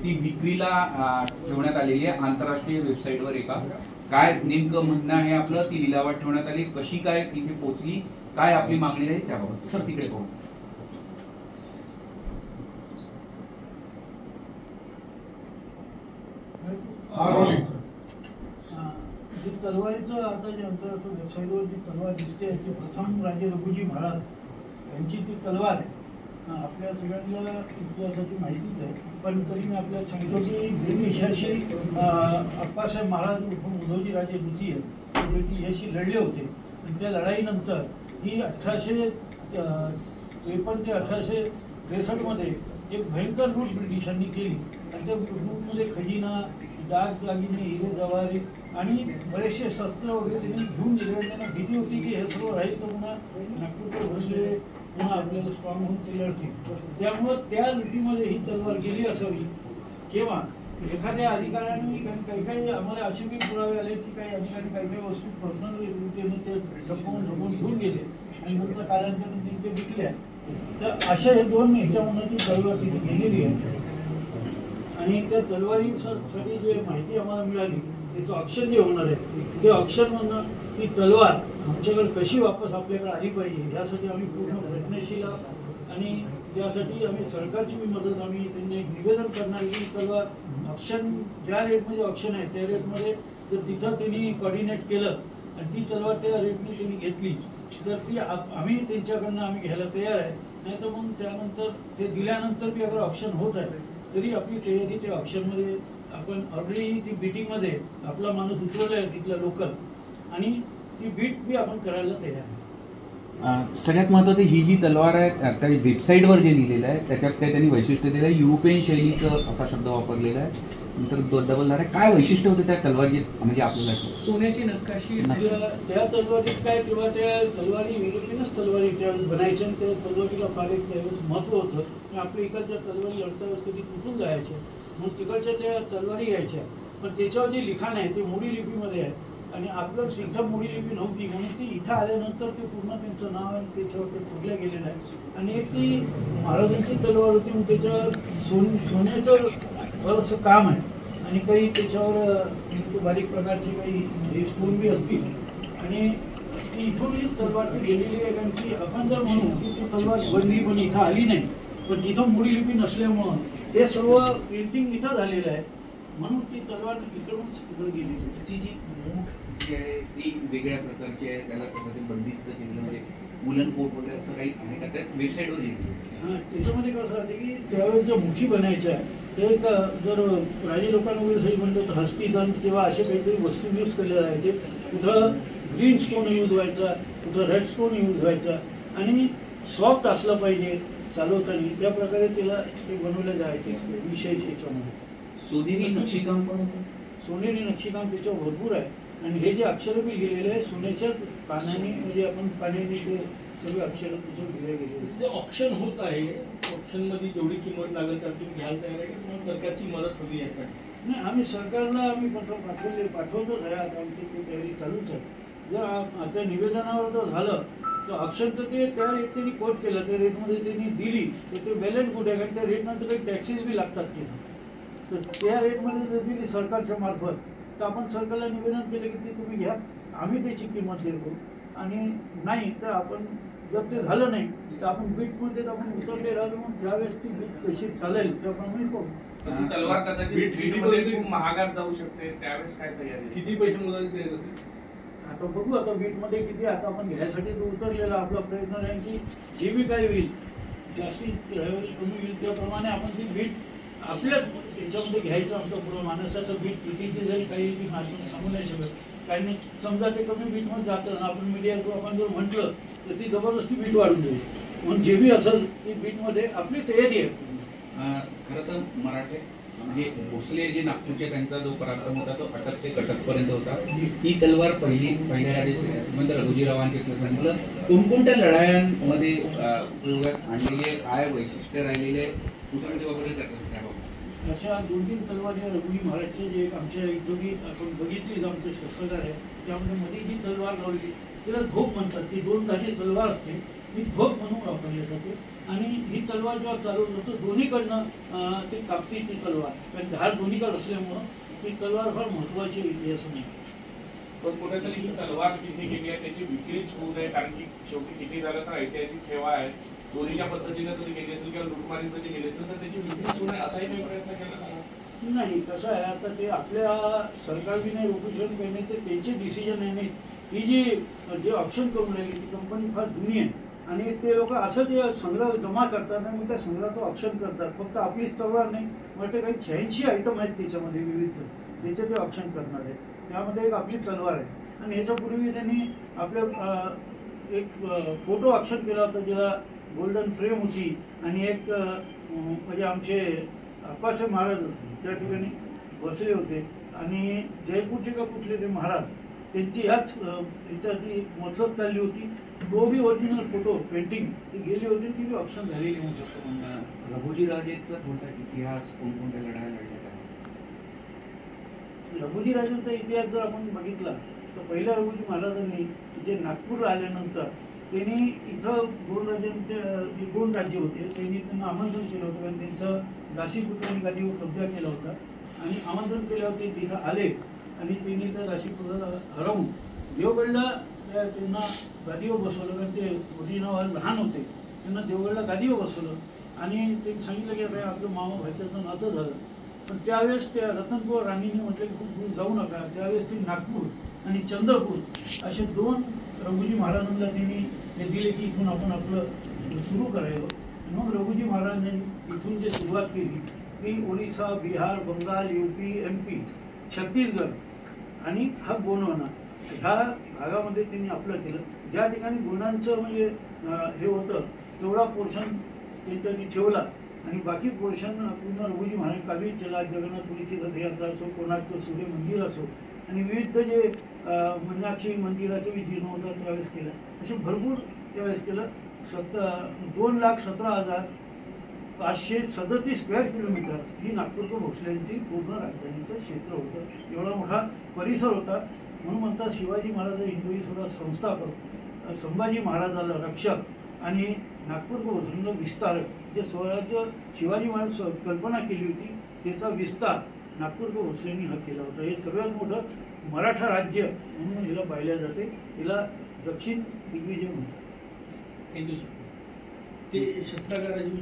ती विक्रीला ठेवण्यात आलेली आहे आंतरराष्ट्रीय वेबसाईटवर एका. काय नेमकं म्हणणं आहे आपलं, ती लिलावात ठेवण्यात आली, कशी काय तिथे पोहोचली, काय आपली मागणी आहे त्याबाबत सर तिकडे पाहू. तलवारीचं आता जे आंतरराष्ट्रीय वेबसाईटवर जी तलवार दिसते ती प्रथम राजे रघुजी महाराज यांची ती तलवार आहे. आपल्या सगळ्यांना इतिहासाची माहितीच आहे, पण तरी मी आपल्याला सांगतो की ब्रिटिशाशी अप्पासाहेब महाराज उद्धवजी राजे द्वितीय ब्रिटिशाशी लढले होते आणि त्या लढाईनंतर ही 1853 ते 1863 एक भयंकर लूट ब्रिटिशांनी केली आणि त्या लूटमध्ये खजिना, दागदागिने, हिरे जवारी आणि बरेचसे शस्त्र वगैरे त्यांनी घेऊन गेले. त्यांना भीती होती की हे सर्व राहील तर पुन्हा नागपूरकर भरले, पुन्हा आपल्याला स्ट्रॉंग होऊन ते लढतील. त्यामुळं त्या लुटीमध्ये ही तलवार गेली असावी किंवा एखाद्या अधिकाऱ्यांनी, काही काही आम्हाला असे बी पुरावे आले की काही अधिकारी काही काही वस्तू पर्सनल रित्याने ते जपून घेऊन गेले आणि नंतर कालांतराने ते विकल्या. तर अशा हे दोन ह्याच्यामधून ती तलवार तिथे गेलेली आहे. आणि त्या तलवारीसाठी जे माहिती आम्हाला मिळाली त्याचं ऑप्शन जे होणार आहे ते ऑप्शनमधनं ती तलवार आमच्याकडे कशी वापस आपल्याकडे आली पाहिजे यासाठी आम्ही पूर्ण प्रयत्नशील आहोत. आणि त्यासाठी आम्ही सरकारची मदत आम्ही त्यांना एक निवेदन करणार की तलवार ऑप्शन ज्या रेटमध्ये ऑप्शन आहे त्या रेटमध्ये जर तिथं त्यांनी कॉर्डिनेट केलं आणि ती तलवार त्या रेटने त्यांनी घेतली तर ती आम्ही त्यांच्याकडनं आम्ही घ्यायला तयार आहे. नाही तर मग त्यानंतर ते दिल्यानंतर बी अगर ऑप्शन होत आहे तरी आपली तयारी त्या ऑप्शनमध्ये आपण ऑलरेडी ती बीटिंगमध्ये आपला माणूस उतरवला आहे तिथला लोकल आणि ती बीट बी आपण करायला तयार आहे. सगळ्यात महत्त्वाचं ही जी तलवार आहे त्या वेबसाईटवर जे लिहिलेलं आहे त्याच्यात काही त्यांनी वैशिष्ट्य दिलं आहे, युरोपियन शैलीचं असा शब्द वापरलेला आहे. नंतर डबलदार आहे. काय वैशिष्ट्य होते त्या तलवारी म्हणजे आपल्याला सोन्याची नकाशी त्या तलवारीत काय किंवा त्या तलवारी युरोपियनच तलवारी त्या बनायच्या आणि त्या तलवारीला फार एक त्यावेळेस महत्त्व होतं. आपल्या इकडच्या तलवारी लढता वेळेस कधी तुटून जायच्या मग तिकडच्या त्या तलवारी घ्यायच्या पण त्याच्यावर जे लिखाण आहे ते मोडी लिपीमध्ये आहे आणि आपलं इथं मोडी लिपी नव्हती म्हणून ती इथं आल्यानंतर ते पूर्ण त्यांचं नाव आणि त्याच्यावर ते ठोकल्या गेलेलं आहे. आणि एक ती महाराजांची तलवार होती मग त्याच्यावर सोन्याचं बरंचसं काम आहे आणि काही त्याच्यावर बारीक प्रकारचे काही स्टोन बी असतील आणि ती इथून हीच तलवार ती गेलेली आहे. कारण की आपण जर म्हणू की ती तलवार बनली पण इथं आली नाही पण तिथं मोडी लिपी नसल्यामुळं ते सर्व प्रिंटिंग इथं झालेलं आहे म्हणून ती तलवार इकडून तिकडे गेलेली. त्याची जी मूठ जी आहे ती वेगळ्या प्रकारची आहे, त्याला कसं बंदिस्त केलेलं म्हणजे वुलन कोट वगैरे असं काही आहे का त्या वेबसाईटवर लिहिलं? हां, त्याच्यामध्ये कसं राहते की त्यावेळेस ज्या मुठी बनायच्या ते जर राजे लोकांना वगैरे सही म्हणलं तर हस्तीदंत किंवा असे काहीतरी वस्तू यूज केले जायचे. कुठं ग्रीन स्टोन यूज व्हायचा, कुठं रेड स्टोन यूज व्हायचा आणि सॉफ्ट असलं पाहिजे चालवताना त्या प्रकारे त्याला ते बनवलं जायचे विशेष याच्यामध्ये. सोनेरी नक्षीकाम पण होतं. सोनेरी नक्षीकाम त्याच्यावर भरपूर आहे आणि हे जे अक्षरं बी लिहिलेले आहे सोन्याच्याच पाण्याने म्हणजे आपण पाण्याने ते सगळे अक्षरं त्याच्यावर लिहिले गेलेले. ते ऑप्शन होत आहे, ऑप्शनमध्ये जेवढी किंमत लागेल तर तुम्ही घ्यायला तयार आहे की सरकारची मदत हवी यासाठी? नाही, आम्ही सरकारला आम्ही पाठवतोच आहे. आता आमची ती तयारी चालूच आहे. जर त्या निवेदनावर जर झालं तर ऑप्शन तर ते त्या रेट त्यांनी कोट केलं त्या रेटमध्ये त्यांनी दिली तर ते वेल अँड गुड आहे. कारण त्या रेटनंतर काही टॅक्सेस बी लागतात तिथं तर त्या रेटमध्ये जर दिली सरकारच्या मार्फत तर आपण सरकारला निवेदन केलं की ते तुम्ही घ्या, आम्ही त्याची किंमत देतो. आणि नाही तर आपण जर ते झालं नाही तर आपण बीटमध्ये आपण उतरले राहिलो मग ज्यावेळेस ती बीट कशी चालेल त्याप्रमाणे पाहू. तलवार कदाचित महागात जाऊ शकते त्यावेळेस काय तयारी, किती पैसे मदत आता बघू. आता बीटमध्ये किती आता आपण घ्यायसाठी तो उतरलेला आपला प्रयत्न आहे की जे बी काही होईल जास्तीत कमी होईल त्याप्रमाणे आपण ती बीट आपल्या याच्यामध्ये घ्यायचं आमचं पुढं माणसाचं बीट कितीची जरी काही ती आपण सांगू नाही शकत. काही नाही समजा ते कमी बीटमध्ये जातं आपण मीडिया आपण जर म्हटलं तर ती जबरदस्ती बीट वाढून देईल म्हणून जे बी असेल ती बीटमध्ये आपली तयारी आहे. खरं तर मराठे म्हणजे भोसले जे नागपूरचे त्यांचा जो पराक्रम होता तो अटक ते कटकपर्यंत होता. ही तलवार पहिल्या राजे श्रीमंत रघुजीरावांचे सांगितलं कोणकोणत्या लढायांमध्ये उपयोगास आणलेली आहे, काय वैशिष्ट्य राहिलेले आहे, कुठे वापरले त्याचा अशा 2-3 तलवारी रघुजी महाराजचे जे आमच्या इथं आपण बघितलीच आमचं शस्त्रागार आहे त्यामध्ये मध्ये जी तलवार लावली तिला धोप म्हणतात. ती 2 धाची तलवार असते ही झोप म्हणून वापरली जाते. आणि ही तलवार जेव्हा चालवत होतं दोन्हीकडनं ते कापती ती तलवार, कारण धार दोन्हीकडे असल्यामुळं ती तलवार फार महत्वाची आहे इतिहासाने. पण कुठेतरी ही तलवार तिथे गेली आहे त्याची विक्रीच होऊ नये, कारण की शेवटी किती झालं तर ऐतिहासिक ठेवा आहे. चोरीच्या पद्धतीने जरी गेली असेल किंवा लुटमारीत जरी गेली असेल तर त्याची विक्रीच होऊ नये असाही काही प्रयत्न केला का? नाही, कसं आहे आता ते आपल्या सरकारने नाही रोखू शकत काही नाही, ते त्यांचे डिसिजन आहे. नाही ती जे ऑप्शन करून राहिली ती कंपनी फार जुनी आहे आणि ते लोक असं जे संग्रह जमा करतात आणि मग त्या संग्रहाचं ऑप्शन करतात. फक्त आपलीच तलवार नाही, वाटतं काही 86 आयटम आहेत त्याच्यामध्ये विविध, त्याचे ते ऑप्शन करणार आहे. त्यामध्ये एक आपली तलवार आहे. आणि ह्याच्यापूर्वी त्यांनी आपल्या एक फोटो ऑप्शन केला होता ज्याला गोल्डन फ्रेम होती आणि एक म्हणजे आमचे अप्पासाहेब महाराज होते त्या ठिकाणी बसले होते आणि जयपूरचे का कुठले ते महाराज त्यांची ह्याच ह्याच्याची मसरत चालली होती. तो बी ओरिजिनल फोटो पेंटिंग ती गेली होती, ती बी ऑप्शन झालेली म्हणू शकतो. रघुजीराजेंचा थोडासा इतिहास कोणकोणत्या लढाया लढल्या आहेत? रघुजीराजांचा इतिहास जर आपण बघितला तर पहिल्या रघुजी महाराजांनी जे नागपूर आल्यानंतर त्यांनी इथं दोन राज्य होते, त्यांनी त्यांना आमंत्रण केलं होतं कारण त्यांचं दासीपुत्रांनी गादीवर कब्जा केला होता आणि आमंत्रण केल्यावर ते तिथं आले आणि त्यांनी त्या दासीपुत्राला हरवून देवगडला त्यांना गादीवर बसवलं. कारण ते वडिलांवर लहान होते, त्यांना देवगडला गादीवर बसवलं आणि ते सांगितलं की आता आपलं मामा भाच्याचं नातं झालं. पण त्यावेळेस त्या रतनपूर राणीने म्हटलं की खूप दूर जाऊ नका. त्यावेळेस ते नागपूर आणि चंद्रपूर असे दोन रघुजी महाराजांना त्यांनी हे दिले की इथून आपण आपलं सुरू करायचं. मग रघुजी महाराजांनी इथून जे सुरुवात केली की ओडिसा, बिहार, बंगाल, UP, MP, छत्तीसगड आणि हा गोंडवाना ह्या भागामध्ये त्यांनी आपलं केलं. ज्या ठिकाणी गोंडांचं म्हणजे हे होतं तेवढा पोर्शन त्यांच्यानी ठेवला आणि बाकी पोर्शन पूर्ण रघुजी महाराज काबीज केला. जगन्नाथपुरीची रथयात्रा असो, कोणाचं सूर्य मंदिर असो आणि विविध जे मीनाक्षी मंदिराचे जीर्णोद्धार त्यावेळेस केलं. असे भरपूर त्यावेळेस केलं. 2,17,537 स्क्वेअर किलोमीटर ही नागपूरकर भोसल्यांची पूर्ण राजधानीचं क्षेत्र होतं. एवढा मोठा परिसर होता. म्हणून म्हणतात शिवाजी महाराज हिंदवी स्वतः संस्थापक, संभाजी महाराजाला रक्षक आणि नागपूरकर भोसलेंना विस्तारक. जे स्वराज्य शिवाजी महाराज कल्पना केली होती त्याचा विस्तार नागपूरकर भोसलेंनी हा केला होता. हे सगळ्यात मोठं मराठा राज्य म्हणून हिला पाहिल्या जाते. हिला दक्षिण दिग्विजय म्हणतात. Thank you sir. ते शस्त्रागाराची